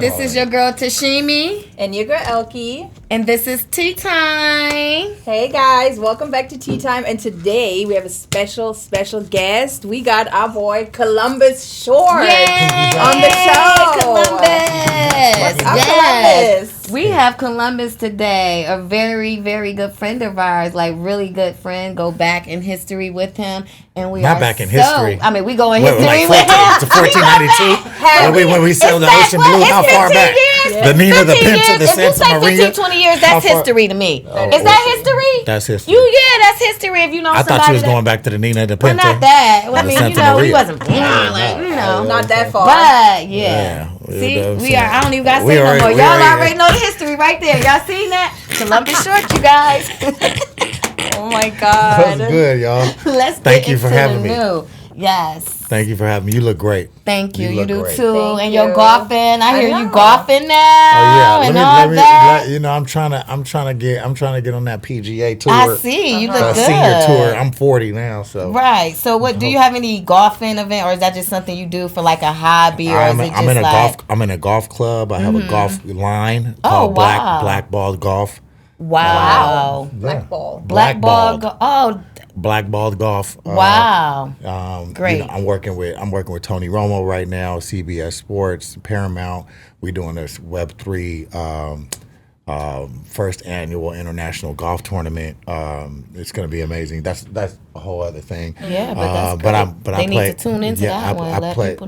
this is your girl Tashimi. And your girl Elkie. And this is Tea Time. Hey guys, welcome back to Tea Time. And today we have a special guest. We got our boy Columbus Short on the show. Columbus. What's up, Columbus? We have Columbus today, a very, very good friend of ours, like really good friend. Go back in history with him. And we Not back in history. I mean, we go in history like with him. To 1492? when we sailed the ocean blue, how far back? The Nina, the Pinta, the Santa Maria. If you say 15, 20 years, that's history to me. Is that history? That's history. That's history if you know somebody. I thought you was going back to the Nina, the Pinta. Well, not that. I mean, Santa he wasn't not that far. But, see, we are, I don't even got to say no more. Y'all already know the history right there. Y'all seen that? Columbus Short, you guys. Oh, my God. That's good, y'all. Thank you for having me. Yes. Thank you for having me. You look great. Thank you. You do great. too. Thank and you. you're golfing. I hear you golfing now. Oh yeah. And all that. I'm trying to get on that PGA tour. I see. You look good. Senior tour. I'm 40 now, so. Right. So what do you have any golfing event, or is that just something you do for like a hobby, or is it just I'm in a golf club. I have a golf line called Blackballed Golf. Wow. Blackball. Blackballed Golf. Wow. Great. I'm working with Tony Romo right now, CBS Sports, Paramount. We're doing this Web3 first annual international golf tournament. It's going to be amazing. That's a whole other thing. Yeah, but I need to tune into that one.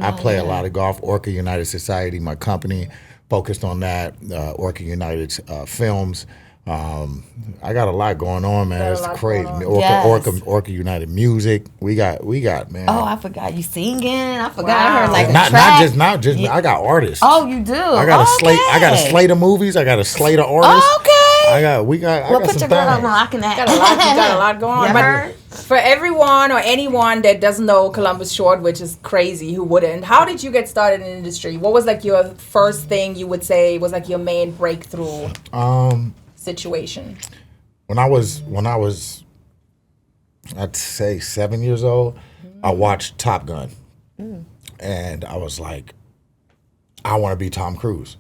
I play a lot of golf. Orca United Society, my company, focused on that. Orca United Films. I got a lot going on, man. It's crazy. Orca United Music. We got, man. Oh, I forgot you singing. I forgot. Wow. I heard like a track. Not just. I got artists. Oh, you do. I got a slate. I got a slate of movies. I got a slate of artists. Okay. We got. Well, put your girl on locking that. You got a lot going on. But for everyone or anyone that doesn't know Columbus Short, which is crazy, who wouldn't? How did you get started in the industry? What was like your first thing you would say was like your main breakthrough? Situation. When I was, I'd say 7 years old, I watched Top Gun, and I was like, I want to be Tom Cruise.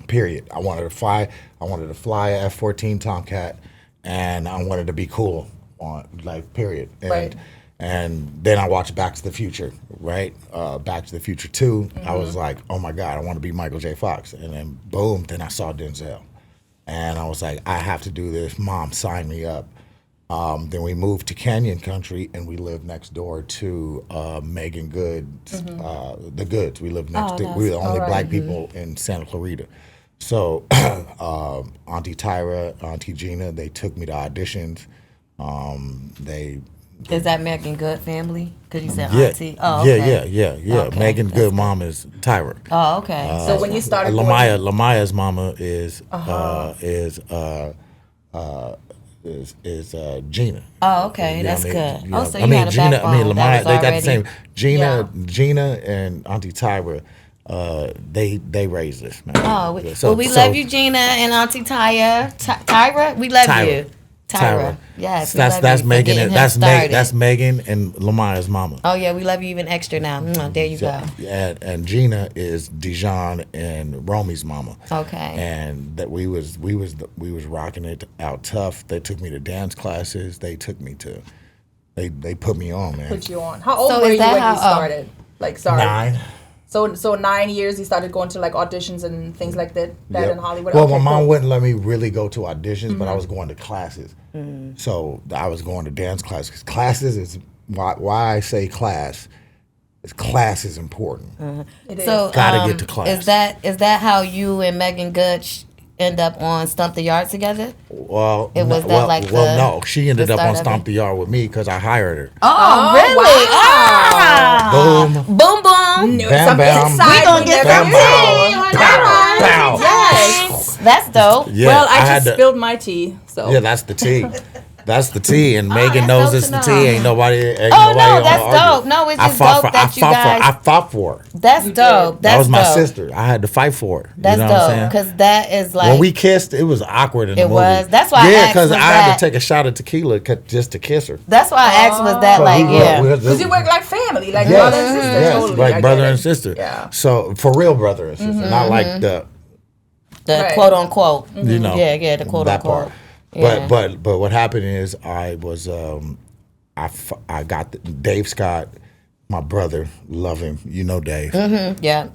Period. I wanted to fly a F-14 Tomcat, and I wanted to be cool on period. And then I watched Back to the Future, right? Back to the Future 2. I was like, oh my God, I want to be Michael J. Fox. And then boom, then I saw Denzel. And I was like, I have to do this. Mom, sign me up. Then we moved to Canyon Country, and we lived next door to Megan Good's, the Goods. We lived next door. We were the only black people in Santa Clarita. So Auntie Tyra, Auntie Gina, they took me to auditions. Is that Megan Good family? Because you said auntie. Oh, okay. Yeah. Okay. Megan Good mom is Tyra. Oh, okay. So when you started Lamaya's mama is Gina. Oh, okay. That's good. Yeah. So you had a Gina. backbone. Lamaya. They got the same. Gina and Auntie Tyra. They raised us, man. Oh, we love you, Gina and Auntie Tyra. We love you. Tyra. Yes. That's Megan. That's Megan and Lamaya's mama. Oh yeah, we love you even extra now. There you go. And Gina is Dijon and Romy's mama. Okay. And that we was rocking it out tough. They took me to dance classes. They took me to. They put me on, man. Put you on. How old were you when you started? Like 9. So 9 years you started going to like auditions and things like that in Hollywood? Well, my mom wouldn't let me really go to auditions, but I was going to classes. So I was going to dance classes. Classes is why I say class. Class is important. It is. So gotta get to class. Is that how you and Megan Good end up on Stunt the Yard together? Well, no. She ended up on Stunt the Yard with me because I hired her. Oh, really? Wow. Boom, boom, boom. Bam, bam. We gonna get some tea on that one. Yes, that's dope. Yeah, well, I just spilled my tea. So yeah, that's the tea. That's the tea, and Megan knows it's the tea. Ain't nobody. No, that's dope. No, it's just dope that you guys. I fought for her. That's dope. That was my sister. I had to fight for her. That's dope because that is like when we kissed, it was awkward in the movie. It was. That's why. Yeah, because I had to take a shot of tequila just to kiss her. That's why I asked was that like because you work like family. family, like brother and sister. Yes, Totally, like brother and sister. Yeah. So for real, brother and sister, not like the quote unquote. You know, the quote that unquote. part. Yeah. But what happened is I was I got Dave Scott, my brother, love him. You know Dave. Yeah.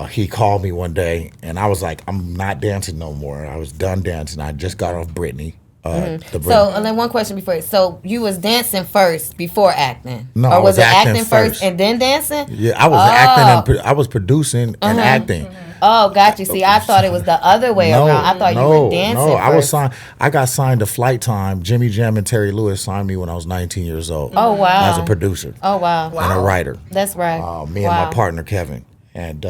He called me one day, and I was like, I'm not dancing no more. I was done dancing. I just got off Britney. So, and then one question before. So, you was dancing first before acting? No, or I was it acting first and then dancing? Yeah, I was acting, and I was producing and acting. Oh, got you. See, I thought it was the other way around. I thought you were dancing first. I was signed. I got signed to Flight Time. Jimmy Jam and Terry Lewis signed me when I was 19 years old. Oh, wow. As a producer. Oh, wow. And a writer. That's right. Me and my partner Kevin, and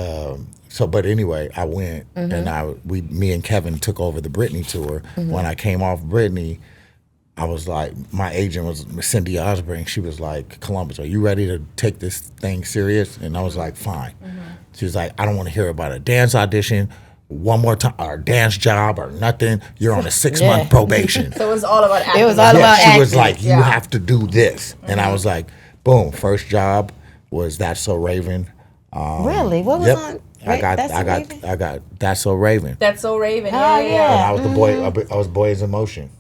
but anyway, I went and me and Kevin took over the Britney tour. When I came off Britney, I was like, my agent was Cindy Osborne. She was like, Columbus, are you ready to take this thing serious? And I was like, fine. She was like, I don't want to hear about a dance audition one more time, or a dance job, or nothing. You're on a 6-month probation. So it was all about acting. It was all about acting. She was like, you have to do this. And I was like, boom. First job was That's So Raven. Really? What was on? I got That's So Raven. That's So Raven. Oh, Yeah. And I was the boy. I was Boys in Motion.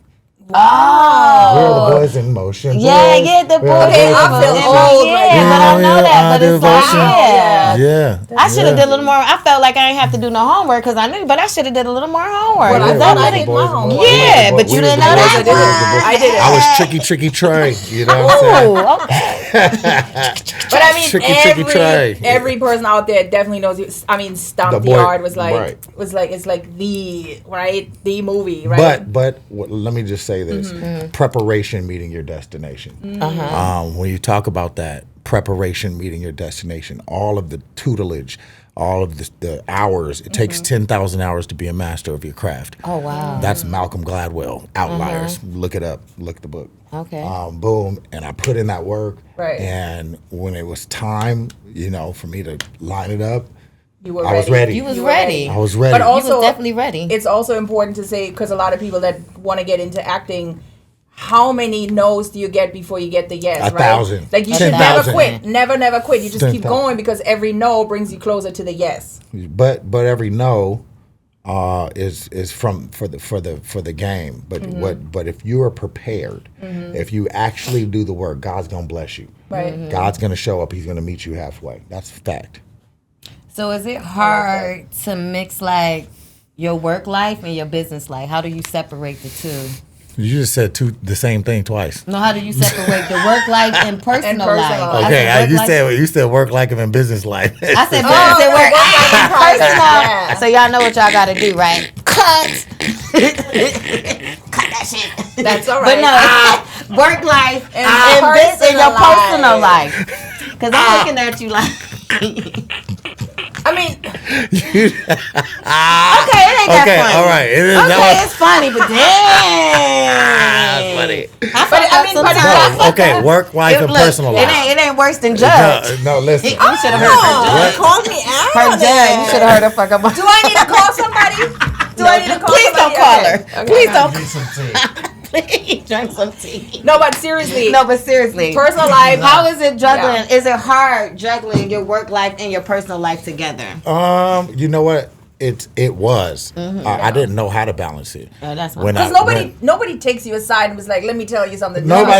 Oh. We're the Boys in Motion. Yeah, the boys. Okay, I feel old. Yeah, but I know that. But it's like, Yeah. I should have did a little more. I felt like I didn't have to do no homework because I knew, but I should have did a little more homework. Well, I thought I did my homework. Yeah, but you didn't know that. I did it. I was tricky Trey. You know what I'm saying? Oh, okay. But I mean, Tricky Trey. every person out there definitely knows you. I mean, Stunt the Yard was like it's like the movie, right? But let me just say this: preparation meeting your destination. When you talk about that, preparation meeting your destination, all of the tutelage, all of the hours. It takes 10,000 hours to be a master of your craft. Oh, wow. That's Malcolm Gladwell, Outliers. Look it up. Look the book. Okay. Boom. And I put in that work. Right. And when it was time, for me to line it up, I was ready. You was ready. I was ready. But also, you was definitely ready. It's also important to say, because a lot of people that want to get into acting, how many no's do you get before you get the yes? 1,000. Like, you should never quit. Never quit. You just keep going, because every no brings you closer to the yes. But every no is for the game. But if you are prepared, if you actually do the work, God's gonna bless you. Right. God's gonna show up. He's gonna meet you halfway. That's fact. So is it hard to mix like your work life and your business life? How do you separate the two? You just said the same thing twice. No, how do you separate the work life and personal life? Okay, you said work life and business life. I said business and work life and personal. Yeah. So y'all know what y'all got to do, right? Cut that shit. That's all right. But no, work life and business and your personal life. Because I'm looking at you like. I mean, okay, it ain't that funny. All right, it's funny, but damn. Work life and personal life. It ain't worse than Judge. No, listen. You should have heard her Judge. Called me out. Her Judge. You should have heard her fuck up. Do I need to call somebody? Please don't call her. Okay. Please don't. Please drink some tea. No, but seriously. Personal life. How is it juggling? Yeah. Is it hard juggling your work life and your personal life together? You know what? It was. I didn't know how to balance it. Oh, that's because nobody takes you aside and was like, "Let me tell you something." Let me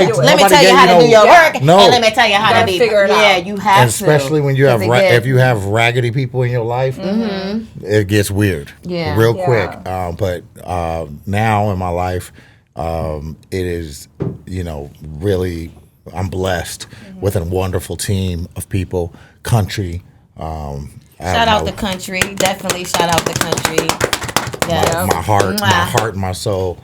tell you how to do your work. No. And let me tell you how to figure it out. Yeah, you have to. Especially when you have if you have raggedy people in your life, it gets weird. Yeah, real quick. But now in my life, it is really. I'm blessed with a wonderful team of people, country. Shout out the country. Definitely shout out the country. Yes. My heart, and my soul.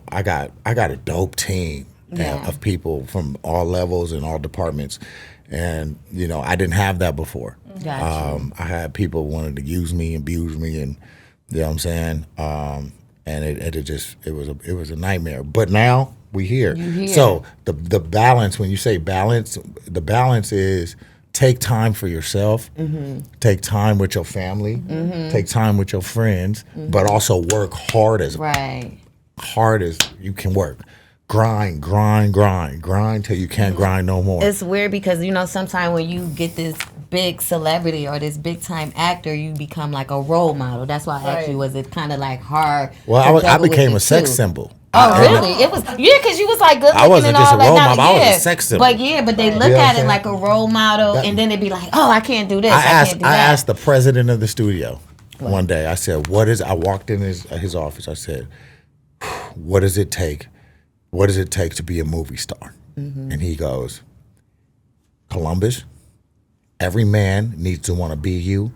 I got a dope team of people from all levels and all departments, and I didn't have that before. I had people wanting to use me, abuse me, and you know what I'm saying. And it was a nightmare. But now we here. So the balance, when you say balance, the balance is. Take time for yourself, take time with your family, take time with your friends, but also work hard as you can work. grind till you can't grind no more. It's weird because, you know, sometimes when you get this big celebrity or this big time actor, you become like a role model. That's why I asked you, was it kind of like hard? Well, I became a sex symbol. Oh, really? It was, because you was like good looking and all that. I wasn't just a role model, I was a sex symbol. But they look at it like a role model, and then they be like, oh, I can't do this, I can't do that. I asked the president of the studio one day, I said, I walked in his office, I said, what does it take? What does it take to be a movie star? Mm-hmm. And he goes, Columbus, every man needs to want to be you,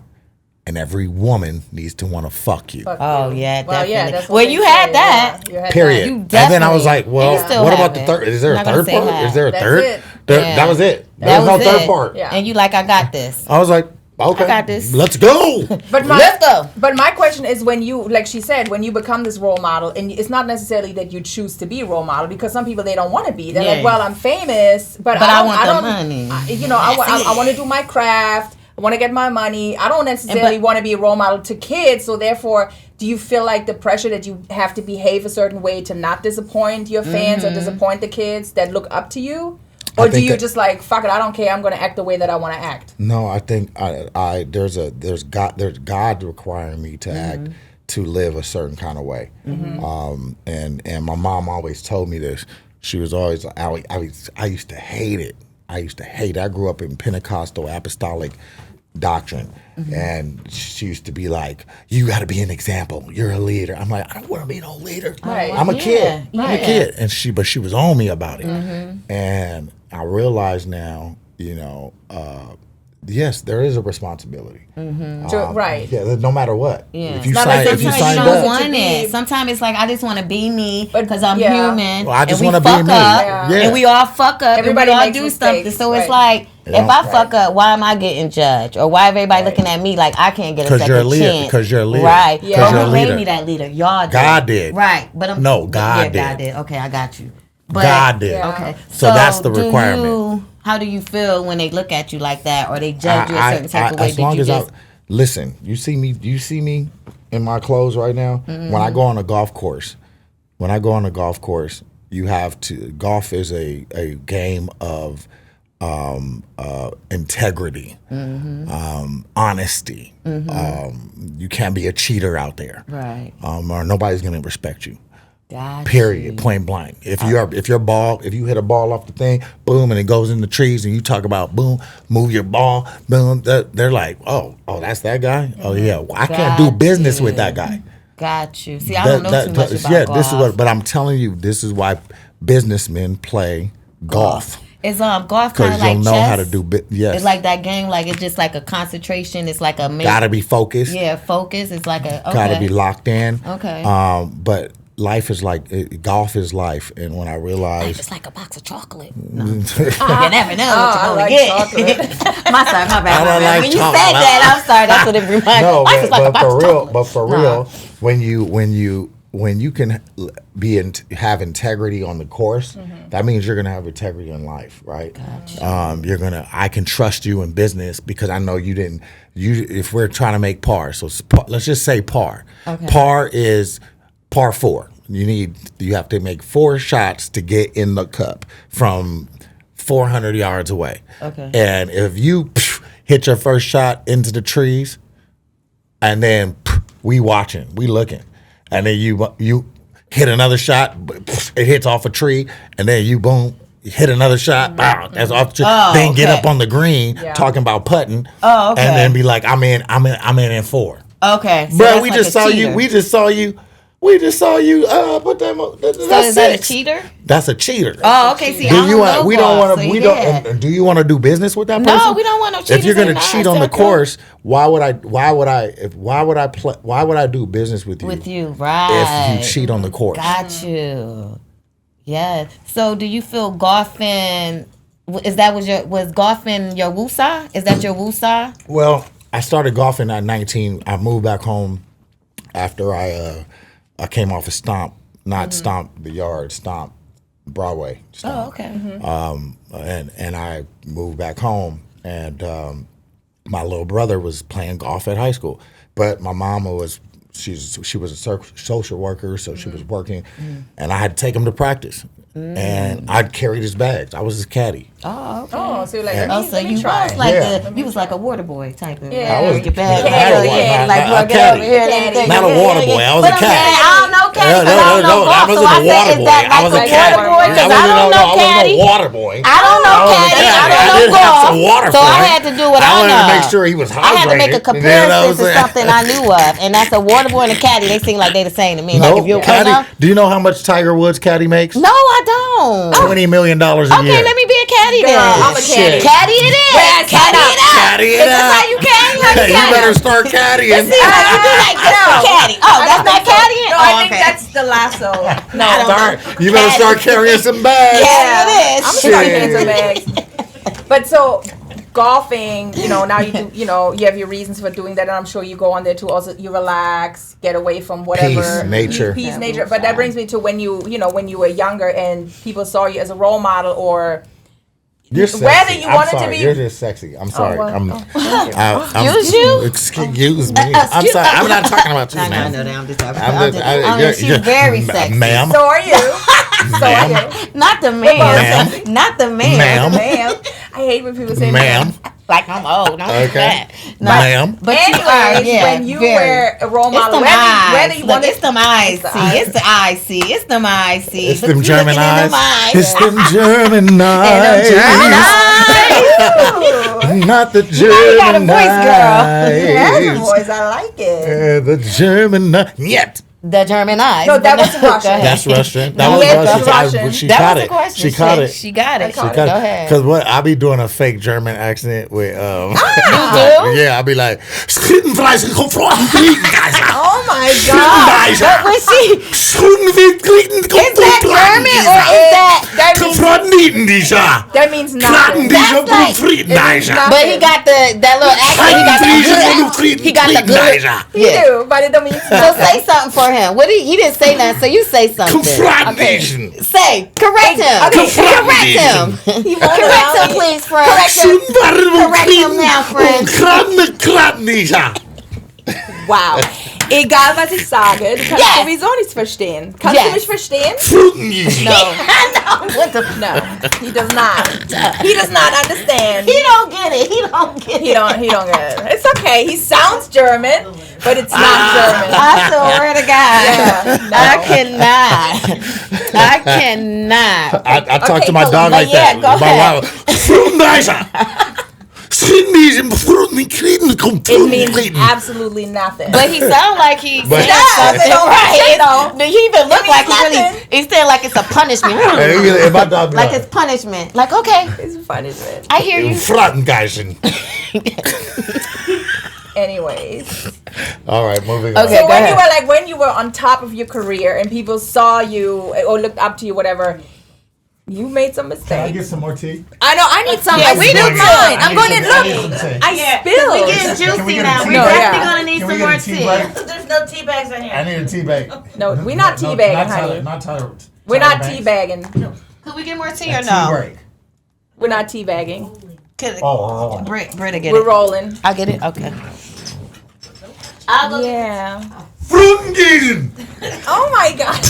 and every woman needs to want to fuck you. Oh, yeah, definitely. Well, you had that. Yeah, period. And then I was like, well, what about the third? Is there a third part? Is there a third? That was it. There was no third part. Yeah. And you like, I got this. I was like, okay, I got this. Let's go. Let's go. But my question is, when you, like she said, when you become this role model, and it's not necessarily that you choose to be a role model, because some people, they don't want to be. They're like, well, I'm famous, but I want the money. I want to do my craft. I want to get my money. I don't necessarily want to be a role model to kids. So therefore, do you feel like the pressure that you have to behave a certain way to not disappoint your fans or disappoint the kids that look up to you? Or do you just like, fuck it, I don't care, I'm going to act the way that I want to act? No, I think there's God requiring me to act, to live a certain kind of way. Mm-hmm. And my mom always told me this. She was always, I used to hate it. I grew up in Pentecostal apostolic doctrine, and she used to be like, you got to be an example, you're a leader. I'm like, I don't want to be no leader. I'm a kid. I'm a kid. And but she was on me about it. And I realize now, yes, there is a responsibility. Yeah, no matter what. Yeah. If you sign up, sometimes it's like, I just want to be me because I'm human. Well, I just want to be me. And we all fuck up. Everybody all do something. So it's like, if I fuck up, why am I getting judged? Or why everybody looking at me like I can't get a second chance? Because you're a leader. Right. Yeah. Who made me that leader? Y'all did. God did. Right. But God did. Okay, I got you. But, God did. Yeah. Okay. So that's the requirement. How do you feel when they look at you like that, or they judge you a certain type of way? As long as listen, you see me in my clothes right now. When I go on a golf course, you have to. Golf is a game of integrity, honesty. You can't be a cheater out there, right? Or nobody's gonna respect you. Gotcha. Period. Plain blank. If you hit a ball off the thing, boom, and it goes in the trees, and you talk about boom, move your ball, boom, they're like, oh, that's that guy. Oh yeah, well, I can't do business with that guy. Got you. See, I don't know too much about golf. This is but I'm telling you, this is why businessmen play golf. Is golf kind of like chess? Because you'll know how to do yes. It's like that game, like it's just like a concentration. It's like a gotta be focused. Yeah, focus. It's like gotta be locked in. Okay. But life is like golf is life, and when I realized life is like a box of chocolate. No. You never know what you're gonna get. My bad. When you said that, I'm sorry. That's what it reminded me. No, life is like a box of chocolate. But for real, when you can have integrity on the course, that means you're gonna have integrity in life, right? Gotcha. I can trust you in business because I know you didn't. If we're trying to make par, so let's just say par. Okay. Par is par 4. You have to make 4 shots to get in the cup from 400 yards away. Okay. And if you hit your first shot into the trees, and then we watching, we looking, and then you hit another shot, it hits off a tree, and then you boom, hit another shot, that's off the tree. Then get up on the green, talking about putting, and then be like, I'm in 4. Okay. So bro, we just saw you. We just saw you put them. That's so is that a cheater? That's a cheater. Oh, okay. See, do you want to do business with that person? No, we don't want no cheaters. If you're going to cheat on the course, why would I do business with you? With you, right? If you cheat on the course. Got you. Yeah. So, do you feel golfing? Was golfing your woosah? Is that your woosah? Well, I started golfing at 19. I moved back home after I came off of Stomp, not Stomp the Yard, Stomp Broadway. Stomp. Oh, okay. And I moved back home, and my little brother was playing golf at high school, but my mama she was a social worker, so she was working, and I had to take him to practice. and I'd carry his bags. I was his caddy. Oh, okay. Oh, so you're like, So let me you try. was like Yeah. you was like a water boy type of. Yeah. I was your bag. not a get over caddy. here and everything. Not a water boy. I was a caddy. I don't know caddy. No, I don't know I golf. So wasn't I a said, water is boy. that I was like a a caddy. water boy? Because I don't know caddy. I wasn't a water boy. I don't know caddy. I don't know didn't have golf. some water So for I him. had to do what I know. I wanted to make sure he was hydrated. I had to make a comparison to saying? something I knew of, and that's a water boy and a caddy. They seem like they the same to me. Like if you're caddy. Do you know how much Tiger Woods caddy makes? No, I don't. $20 million a year. Okay, let me be a caddy then. I'm a caddy. Caddy it is. Yes, caddy it up. Caddy it Is this up. how you caddy? How you Hey, you caddy? better start caddying. See how you do like this for caddy. Oh, that's not caddying? No, Oh, I think okay. that's the lasso. No, I don't know. You better start carrying some bags. Yeah, it is. I'm gonna start getting some bags. But so golfing, now you do, you have your reasons for doing that, and I'm sure you go on there too. Also, you relax, get away from whatever Peace, nature. Peace, nature. But that brings me to when you were younger and people saw you as a role model, or You're sexy. whether you I'm wanted sorry. to be. You're just sexy. I'm sorry. Excuse you? Excuse me. I'm sorry. I'm not talking about you, I man. know that. I'm just talking. She's very sexy. Ma'am. So are you? So are you? Not the man. Not the man. Ma'am. Ma'am. I hate when people say Ma'am. Like I'm old. Don't do that. Ma'am. But Anyways, you are, when you were a role model, whether you wanted, it's them eyes, see. It's the eyes, see. It's them eyes, see. It's them German eyes. It's them German And them eyes. German eyes. Not the You got a German voice, girl. yeah, eyes. boys, I like it. The German eyes. Yet. The German eyes. No, that was Go Russian. ahead. That's Russian. No, That that's was Russian. Russian. She That caught was it. the question. She caught it. She got it. She caught Go ahead. Because what I be doing a fake German accent with You do? yeah, I be like Schrittenfleisch gefroren Oh my God. But when she is that German or is that That means nothing. But he got that little accent. He got the good. You do, but it don't mean So nothing. say something for him. What he didn't say nothing, so you say something. Say, correct him. Correct him. He won't Correct allow him, me. please, friend. Correct him now, friend. Wow. Egal, was ich sage, du kannst sowieso nichts verstehen. Kannst du mich verstehen? No. What the? No. He does not. He does not understand. He don't get it. He don't get it. He don't get it. It's okay. He sounds German, but it's not German. I swear to God. Yeah, no. I cannot. I talk to my Okay, dog but like yeah, that. go ahead. It means absolutely nothing. But he sound like he But- said something right. though. He even look like he nothing. really. He said like it's a punishment. And my dog be Like it's punishment. Like okay, It's punishment. I hear you. Frattengeisen. Anyways. All right, moving on. Okay. So go when ahead. you were on top of your career and people saw you or looked up to you, whatever, you made some mistakes. some more tea? I know. I need some. Yeah, I we do spilled too. mine. I'm going to I need some look. tea. I spilled. We getting juicy now. We're No, definitely yeah. gonna need some more tea. There's no tea bags in I here. need a tea bag. No, we're not teabagging, honey. Not Tyler. We're not teabagging. Could we get more tea or no? break. We're not teabagging. Oh. Britta get We're it. rolling. I'll get it. Okay. I'll go. Yeah. Fruitengießen. Oh my God.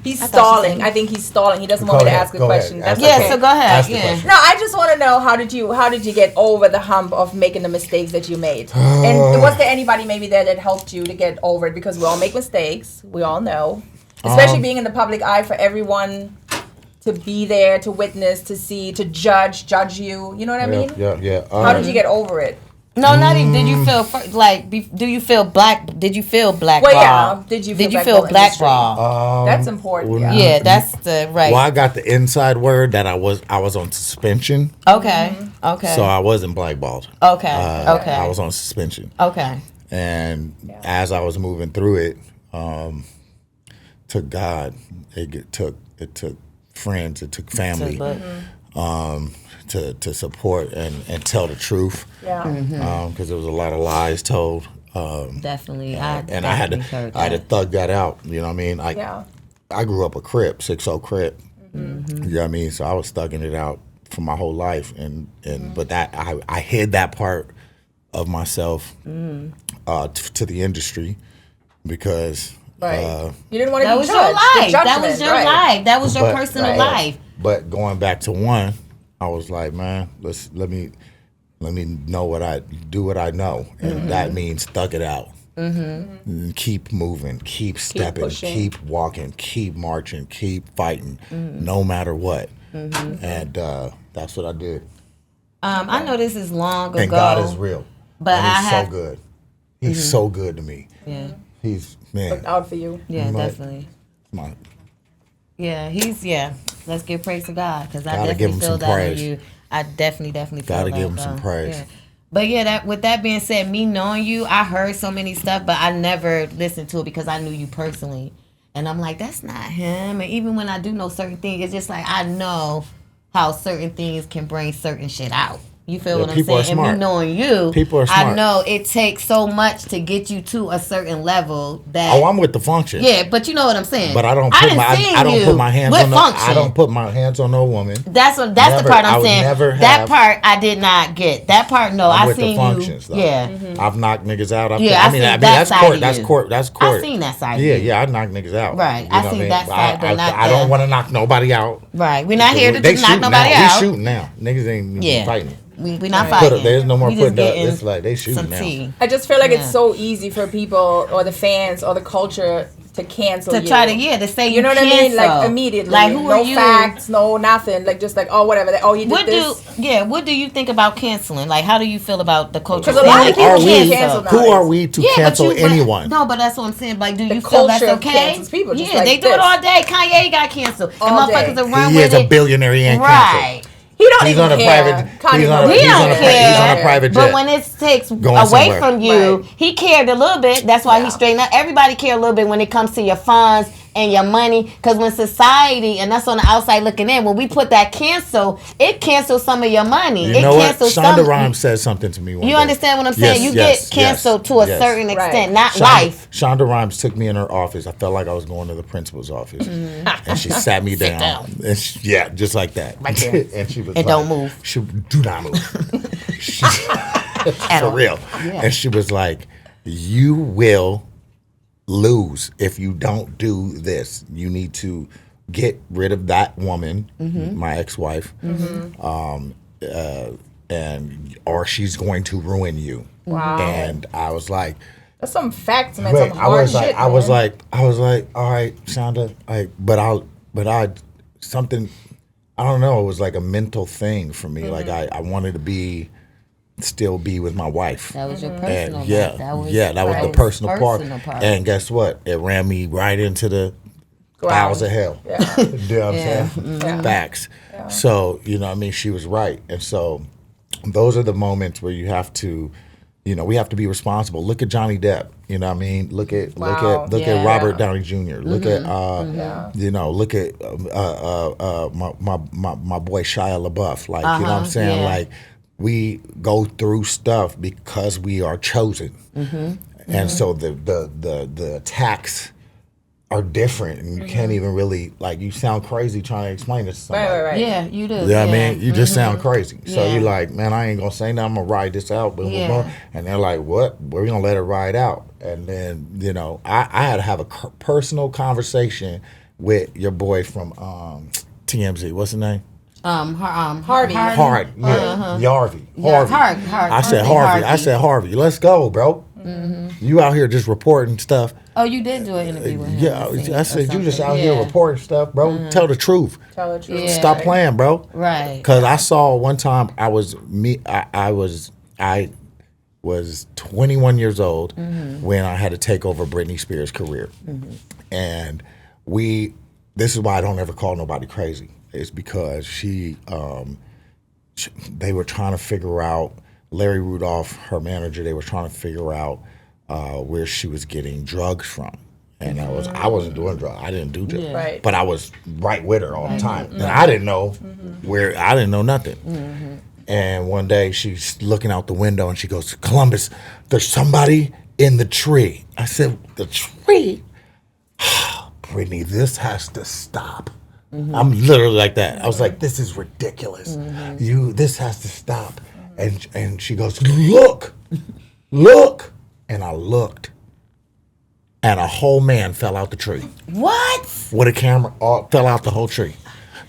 He's stalling. I think he's stalling. He doesn't want me to ask a question. That's Yeah. okay. So go ahead. Ask the Yeah. question. No, I just want to know how did you get over the hump of making the mistakes that you made? And was there anybody maybe there that helped you to get over it? Because we all make mistakes. We all know. Especially being in the public eye for everyone to be there, to witness, to see, to judge you. You know what I mean? Yeah. How did you get over it? No, not even. Did you feel like? Do you feel black? Did you feel black? Well, yeah. Did you feel blackball? That's important. Yeah. Yeah, that's the right. Well, I got the inside word that I was on suspension, Okay. Okay. so I wasn't blackballed. Okay. Okay. I was on suspension, Okay. and as I was moving through it, to God, it took friends, it took family, to support and tell the truth. Yeah. Because there was a lot of lies told. Definitely. I had to thug that out. You know what I mean? I grew up a Crip, 6-0 Crip. You know what I mean? So I was thugging it out for my whole life, but that I hid that part of myself to the industry because Right. You didn't want to be judged. That was your life. That was your personal life. But going back to one, I was like, man, let me know what I know, and that means thug it out. Mm-hmm. Keep moving, keep stepping, keep walking, keep marching, keep fighting, no matter what. And that's what I did. I know this is long ago. And God is real. But and he's so good. He's so good to me. Yeah. He's, man. Looked out for you. Yeah, definitely. Yeah, let's give praise to God, because I definitely feel that in you. I definitely feel that. Gotta give him some praise. Yeah. But yeah, with that being said, me knowing you, I heard so many stuff, but I never listened to it because I knew you personally. And I'm like, that's not him. And even when I do know certain things, it's just like I know how certain things can bring certain shit out. You feel what I'm saying? And me knowing you, people are smart. I know it takes so much to get you to a certain level that. Oh, I'm with the function. Yeah, but you know what I'm saying. But I don't put my hands on no woman. That's the part I'm saying. That part I did not get. That part, no. I seen you. Though. Yeah, I've knocked niggas out. I mean that's court. That's court. I seen that side. Yeah, I knock niggas out. Right, I seen that side, but not. I don't want to knock nobody out. Right, we're not here to knock nobody out. We shooting now. Niggas ain't fighting. We're not fighting. There's no more putting up. It's like they shooting now. I just feel like it's so easy for people or the fans or the culture to cancel you. To try to say you know what I mean? Like immediately. Like who are you? No facts, no nothing. Like just like whatever. You did this. What do you think about canceling? Like how do you feel about the culture? Because a lot of people cancel. Who are we to cancel anyone? No, but that's what I'm saying. Like, do you feel that's okay? People just they do it all day. Kanye got canceled. And motherfuckers are run with it. He is a billionaire. He ain't canceled. He's on a private. He's on a private jet. But when it takes away from you, he cared a little bit. That's why he straightened up. Everybody care a little bit when it comes to your funds and your money, because when society, and that's on the outside looking in, when we put that cancel, it cancels some of your money. You know what? Shonda Rhimes said something to me one day. You understand what I'm saying? You get canceled to a certain extent, not life. Shonda Rhimes took me in her office. I felt like I was going to the principal's office, and she sat me down. And just like that. Right there. And she was and don't move. She do not move. For real. Yeah. And she was like, "You will lose if you don't do this. You need to get rid of that woman, my ex-wife, and or she's going to ruin you." Wow. And I was like, "That's some facts, man. Some hard shit." I was like, all right, Shonda, something. I don't know. It was like a mental thing for me. Like I wanted to still be with my wife. That was your personal part. That was the personal part. And guess what? It ran me right into the bowels of hell. Yeah. You know what I'm saying? Mm-hmm. Facts. Yeah. So, you know what I mean? She was right. And so those are the moments where you have to, we have to be responsible. Look at Johnny Depp. You know what I mean? Look at Robert Downey Jr. Look at look at my boy Shia LaBeouf. Like, you know what I'm saying? Yeah. Like, we go through stuff because we are chosen. And so the attacks are different, and you can't even really, like, you sound crazy trying to explain it to somebody. Right. Yeah, you do. You know what I mean? You just sound crazy. So you're like, man, I ain't gonna say nothing. I'm gonna ride this out. Blah, blah, blah. And they're like, what? We're gonna let it ride out. And then, I had to have a personal conversation with your boy from TMZ. What's his name? Harvey. Harvey. I said, Harvey, let's go, bro. You out here just reporting stuff. Oh, you did do an interview with him. Yeah, I said, you just out here reporting stuff, bro. Tell the truth. Yeah. Stop playing, bro. Right. Because I saw one time I was 21 years old when I had to take over Britney Spears' career. And this is why I don't ever call nobody crazy. It's because they were trying to figure out, Larry Rudolph, her manager, they were trying to figure out where she was getting drugs from. And I wasn't doing drugs. I didn't do drugs. Yeah. Right. But I was right with her all the time. And I didn't know I didn't know nothing. And one day she's looking out the window and she goes, "Columbus, there's somebody in the tree." I said, "The tree? Brittany, this has to stop." I'm literally like that. I was like, "This is ridiculous. This has to stop." And she goes, "Look." And I looked. and a whole man fell out the tree What? with a camera. Fell out the whole tree.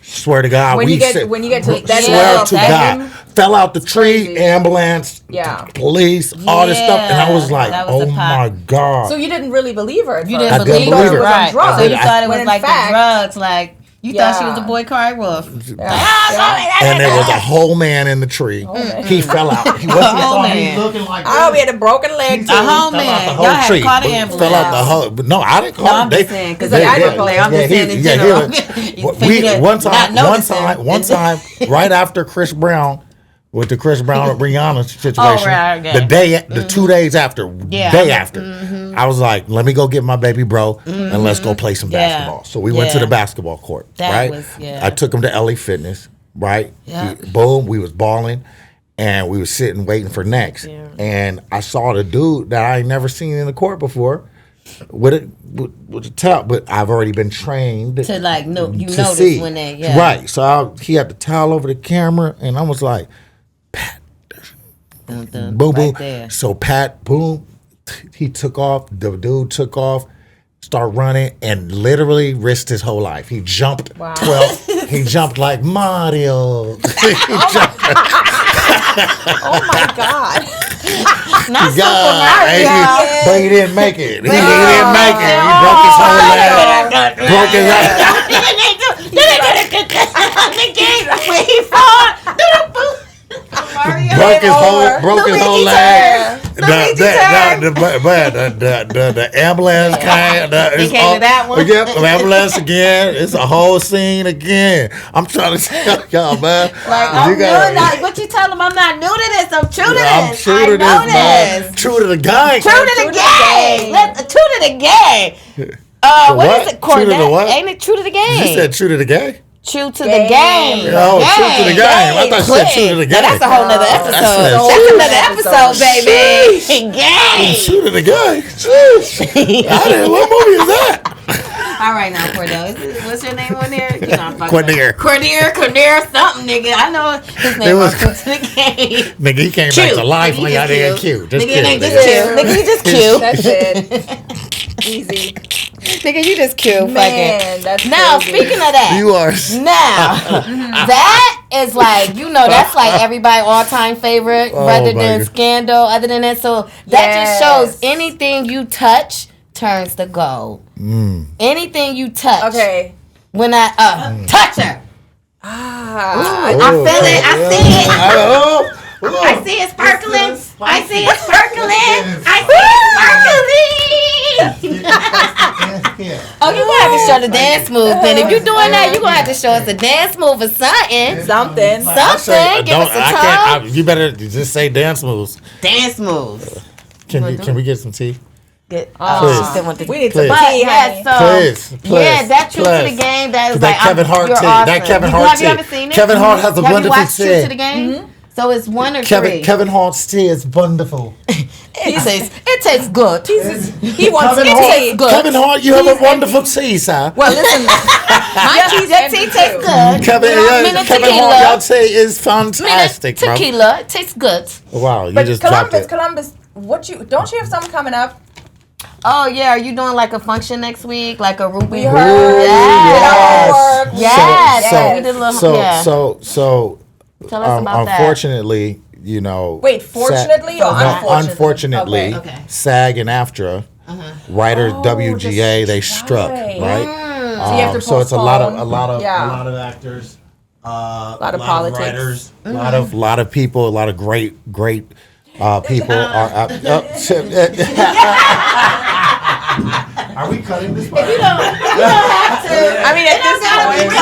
Swear to God, When you get to that swear level to of God, fame, fell out the tree, crazy. ambulance, police, all this stuff, and I was like, that was oh my God. so you didn't really believe her. At You first. didn't I believe didn't believe her, her. right? Drugs. So you thought it When was in like fact- the drugs, like you thought she was a Yeah. boy cry wolf. And there was a whole man in the tree. He fell out. He wasn't whole he's man. looking like Oh, we had a broken leg too. A whole fell out man. the Y'all whole had tree. to call the ambulance. Fell out the whole. But no, I didn't call No, him. I'm just saying because they- I yeah, don't play. I'm just saying in he general. was- For you to one not notice him. one time, right after Chris Brown, with the Chris Brown and Rihanna situation, right, okay. the 2 days after, I was like, let me go get my baby bro and let's go play some Yeah. basketball. So we went to the basketball court, That right? was- yeah. I took him to LA Fitness, right? Yeah. Boom, we was balling. And we was sitting waiting for next. Yeah. And I saw the dude that I ain't never seen in the court before with a towel, but I've already been trained To like no, you to notice see. when they Right. So he had the towel over the camera, and I was like, Dun, dun, boom, boom. right there. So Pat, boom, he took off. The dude took off, started running, and literally risked his whole life. He jumped 12. He jumped like Mario. He jumped. Oh my God! Not Super God, Mario. but he didn't make it. He didn't make it. He broke his whole leg. Broke his leg. The game when he fought. Broke his whole leg. The ambulance came. He came to that one? Yep, the ambulance again. It's a whole scene again. I'm trying to tell y'all, man. Like, You gotta- what you tell him? I'm not new to this. I'm true to this. I'm true to I know this, man. this. True to the game. True to the game. True to the game. What what? is it? True to the Cornette? what? Ain't it true to the game? You said true to the game? True to the game. Oh, true to the game. I thought you said true to the Now, game. that's a whole nother episode. That's That's another episode, baby. Game. True to the game. I didn't. What movie is that? All right, now, Cordell. What's your name on there? You know, Cordier. something, nigga. I know his name was True to the game. Nigga, he came back Cute. to life Nigga, when you y'all just did cute. cute. Just Nigga, cute. you just nigga. cute. Nigga, you just cute. That's it. Easy. Nigga, you just cute. Man, that's Now, crazy. speaking of that. You are. Now, that is like, that's like everybody all-time favorite, Oh, rather my than God. Scandal, other than that. So that just shows anything you touch turns to gold. Anything you touch. Okay. When I touch her. Ah. I feel it. I see it. Oh, I see it sparkling. I see it sparkling. I see it sparkling. Oh, you're going to have to show the dance move then. If you're doing that, you're going to have to show us a dance move or something. Something. Something. Give us a tongue. You better just say dance moves. Dance moves. Can we get some tea? Good. Please. Oh, she still want the We need Please. some But tea, yeah, honey. so Please. yeah, that true to Please. the game. That is That like Kevin Hart you're tea. awesome. That Kevin Hart Have you tea. ever seen it? Kevin Hart has a Have you wonderful watched True to tea. the game? So it's one or three. Kevin Hart's tea is wonderful. It tastes good. He wants Kevin some Hart, tea. good. Kevin Hart, you have a wonderful tea, sir. Well, listen. My tea's Your empty tea tastes too. good. Kevin tequila. Hart, your tea is fantastic, bro. Tequila. It tastes good. Wow, you But just dropped it. Columbus, don't you have something coming up? Oh yeah, are you doing like a function next week, like a Ruby? We heard. Yes. Yes. So- We did a little. So, Tell us about that. unfortunately, you know. Wait, fortunately or unfortunately? Unfortunately, Okay. SAG and AFTRA, writers WGA, they that's struck, right. right? So you have to So it's a lot of Yeah. actors, a lot of politics. writers, a lot of people, a lot of great people are out. Are we cutting this part? You don't have to. I mean, at this point.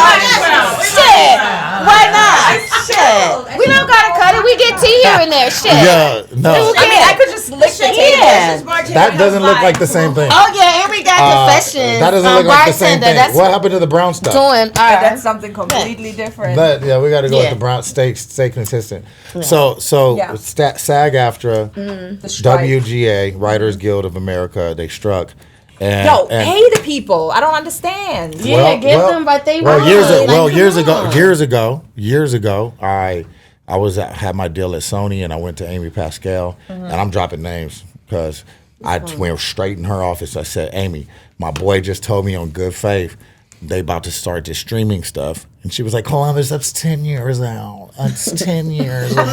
Shit. Why not? Shit. We don't gotta cut it. We get tea here and there. Shit. Yeah, no. I mean, I could just lick the table. Yeah. That doesn't look like the same thing. Oh yeah, here we got confessions. That doesn't look like the same Bartender, thing. that's What happened to the brown stuff? doing. But All that's right. something completely different. Yeah, we got to go Yeah. with the brown. Stay consistent. So Yeah. SAG-AFTRA, The strike. WGA, Writers Guild of America, they struck. And, No, and pay the people. I don't understand. Yeah, give them what they well, want. years Like, years ago, I had my deal at Sony, and I went to Amy Pascal, and I'm dropping names because I went straight in her office. I said, Amy, my boy just told me on good faith they about to start this streaming stuff. And she was like, Columbus, that's 10 years out. That's 10 years out.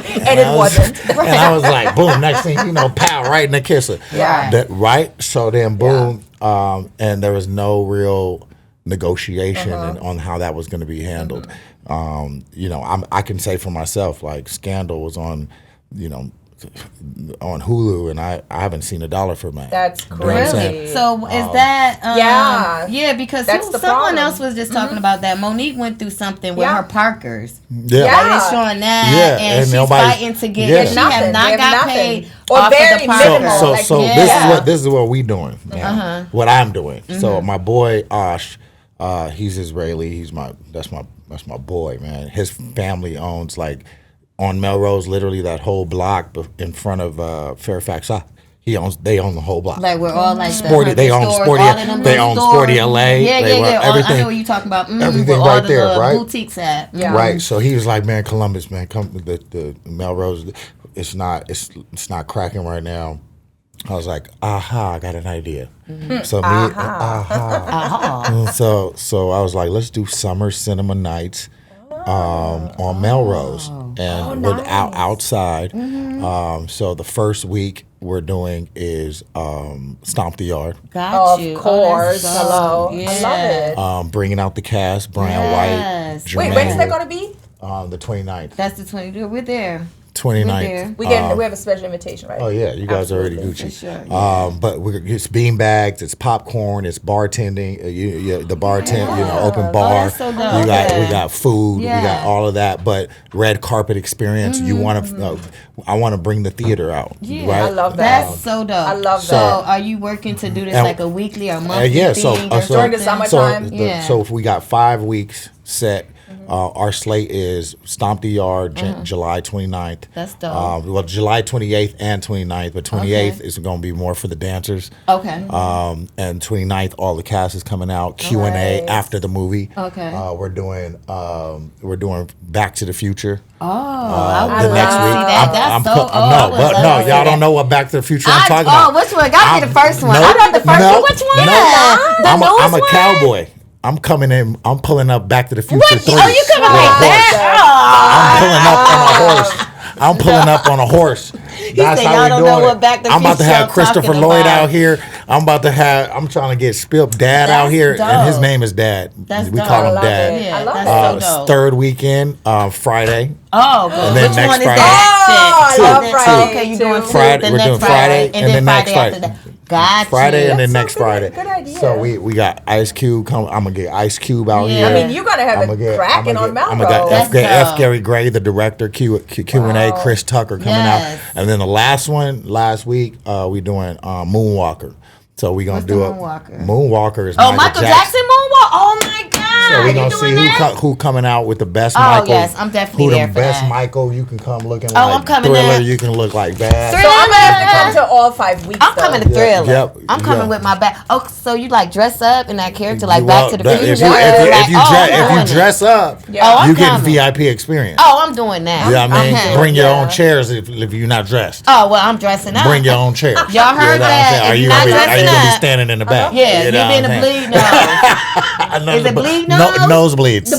And it wasn't. And I was like, boom, next thing you know, pow, right in the kisser. Yeah. Right? So then, boom, and there was no real negotiation on how that was going to be handled. You know, I can say for myself, like, Scandal was on, you know, on Hulu, and I haven't seen $1 from that. That's You know what I'm crazy. saying? So is that Yeah. because That's the someone problem. else was just talking about that. Monique went through something with Yeah. her Parkers. Yeah. Yeah. Like, it's showing that, Yeah, and and she's nobody's- fighting to get. Yeah. And she have Nothing. not They have got nothing. paid Or off very of the minimal. Parkers. So Like, this is what we doing now. What I'm doing. So my boy Ash, he's Israeli. That's my boy, man. His family owns, like, on Melrose, literally that whole block in front of Fairfax. They own the whole block. Like we're all like Sporty. They own Sporty. They own Sporty LA. Yeah. I Everything. know what you're talking about. Everything where all right there, the right? boutiques at. Yeah. Right. So he was like, man, Columbus, man, come the Melrose. It's not cracking right now. I was like, I got an idea. So so I was like, let's do summer cinema nights on Melrose, and we're outside. So the first week we're doing is Stomp the Yard, Got you. Of course. That's Hello. yeah. I love it. bringing out the cast, Brian Yes. White, Wait, Jermaine, when's that going to be? the 29th. That's the 20. We're there. 29th. We have a special invitation, right? Oh yeah, you guys Absolutely. are already Gucci. For sure, But it's bean bags, it's popcorn, it's bartending. The bartend, open bar. that's so dope. We got food, we Yeah. got all of that. But red carpet experience. You want to? I want to bring the theater out. Yeah, right? I love that. That's so dope. I love So, that. are you working to do this And- like a weekly or monthly Yeah, thing? Or during the something? summertime. Yeah. So if we got 5 weeks set. Our slate is Stomp the Yard, July 29th. That's dope. Well, July 28th and 29th, but 28th is going to be more for the dancers. Okay. And 29th, all the cast is coming out. Q&A Nice. after the movie. Okay. We're doing Back to the Future. Oh, I would The love next to week. see that. That's so. Y'all don't know what Back to the Future I'm talking about. Which one? Gotta be the first one. No, I know the first no, one. Which one? no. The I'm newest a one? cowboy. I'm coming in. I'm pulling up Back to the Future What? 3. Oh, you coming with a like horse. that? I'm pulling up on a horse. That's said how y'all we don't doing know it. what Back to the I'm about to Future have I'm Christopher talking Lloyd about. out here. I'm trying to get Spilp Dad out That's here, and his dope. name is Dad. That's we dope. call I him love Dad. it. Yeah, I love that's it. so dope. Third weekend, Friday. Oh, good. And then Which next one is Friday. that? Oh, I love Shit. Friday, Okay, you too. doing Friday- the we're next doing Friday and then next Friday after Friday. that. Got Friday you. and then That's next so good. Friday. Good idea. So we got Ice Cube come. I'm gonna get Ice Cube out Yeah. here. I mean, you're going to have it cracking on I'm gonna Melrose. get That's F. dope. Gary Gray, the director, Q&A, Chris Tucker coming Yes. out, and then the last week we doing Moonwalker. So we gonna What's do the a Moonwalker? Moonwalker is Oh, Michael Jackson moonwalk. Oh my God. So we You gonna doing see that? who coming out with the best Oh, Michael. yes, I'm definitely who there the for best that. Michael. You can come looking Oh, like I'm coming Thriller. in. You can look like Bad. So I'm going to have to come to all 5 weeks. I'm coming to though. Thriller. Yep, I'm coming yeah. with my back. Oh, so you like dress up in that character, like Well, Back to the that- Future? if you Like, dress up, Yeah. Oh, I'm you get coming. VIP experience. Oh, I'm doing that. Yeah, I mean, Okay. bring your own Yeah. chairs if you're not dressed. Oh, well, I'm dressing up. Bring your own chairs. Y'all heard You know what I'm that. saying? If Are you you're gonna not be dressing up- standing in the back? Yeah, You you know been what a I'm bleed nose. saying? Is it bleed No, nose? nosebleeds.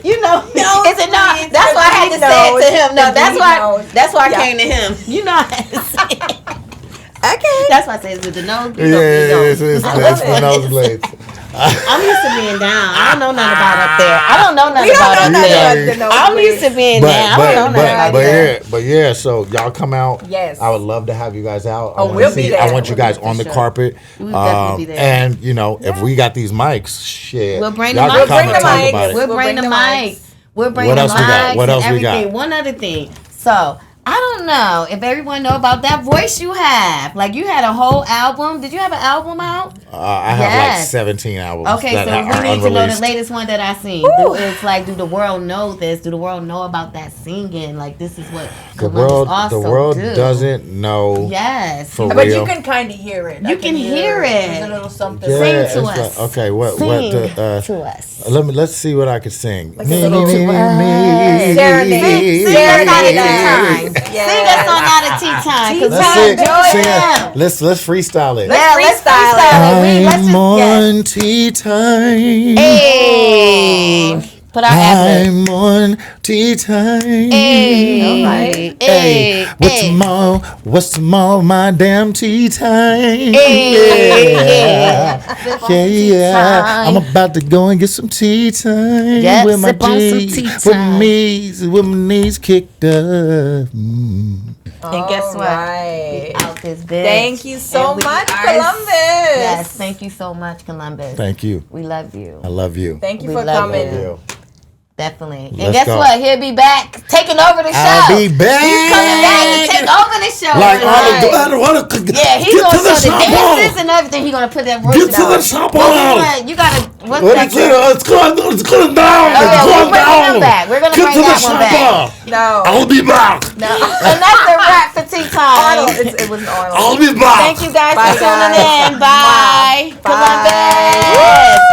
You know, No, is it not? please. That's why I had to say it to him. No, The that's bleed why. nose. That's why I Yeah. came to him. You know, I had to say it. Okay. That's why I say it's with the nose. Yeah, it's the nosebleeds. I'm used to being down. I don't know nothing about up there. I don't know nothing We about don't up know nothing there. about the I'm nosebleeds. used to being down. I don't know nothing about But yeah, so y'all come out. Yes. I would love to have you guys out. Oh, we'll be there. I want you guys For on the sure. carpet. We will definitely be there. And if we got these mics, shit. We'll bring the y'all mics. can come We'll bring and the talk mics. about it. We'll bring the mic. We'll bring What the else we got? mics What else and we got? everything. One other thing. So I don't know if everyone know about that voice you have. Like you had a whole album. Did you have an album out? I have like Yes. 17 albums. Okay, that so are we need to know the unreleased. latest one that I seen. It's like, do the world know this? Do the world know about that singing? Like this is what The Columbus also world do. doesn't know. Yes. For But real. you can kind of hear it. You can hear it. There's a little something. Yeah, Sing to it's us. like- okay, what Sing the, to us. let's see what I can sing. Like a little- Serenade. Serenade. Sing us out at that time. Yes. Sing that song out of tea time. 'Cause Let's we sing, enjoy sing it. it. Let's freestyle it. Yeah, let's freestyle it. Let's I'm just on tea time. Hey. Put our ad I'm on tea time. Hey. All right. Hey. What's tomorrow? My damn tea time. Hey. Yeah. I'm about to go and get some tea time. Yep, with my sip on some tea time. With my knees kicked up. And guess what? Right. Out this bitch. Thank you so And we much, are- Columbus. Yes, thank you so much, Columbus. Thank you. We love you. I love you. Thank you We for love coming. you. Definitely. And Let's guess go. what? He'll be back taking over the show. I'll be back. He's coming back to take over the show. Like Right. Yeah, he's get gonna to the show the shop dances and everything. He's gonna put that voice Get to down. the shop What we on. doing? You gotta. What's What that? is it? It's going down. Oh, It's yeah, going we're bringing down. him back. We're gonna Get bring to the that one back. shop. No. I'll be back. No. And that's a wrap for tea time. It was an oil. I'll be back. Thank you guys Bye, for tuning guys. in. Bye. Bye. Columbus.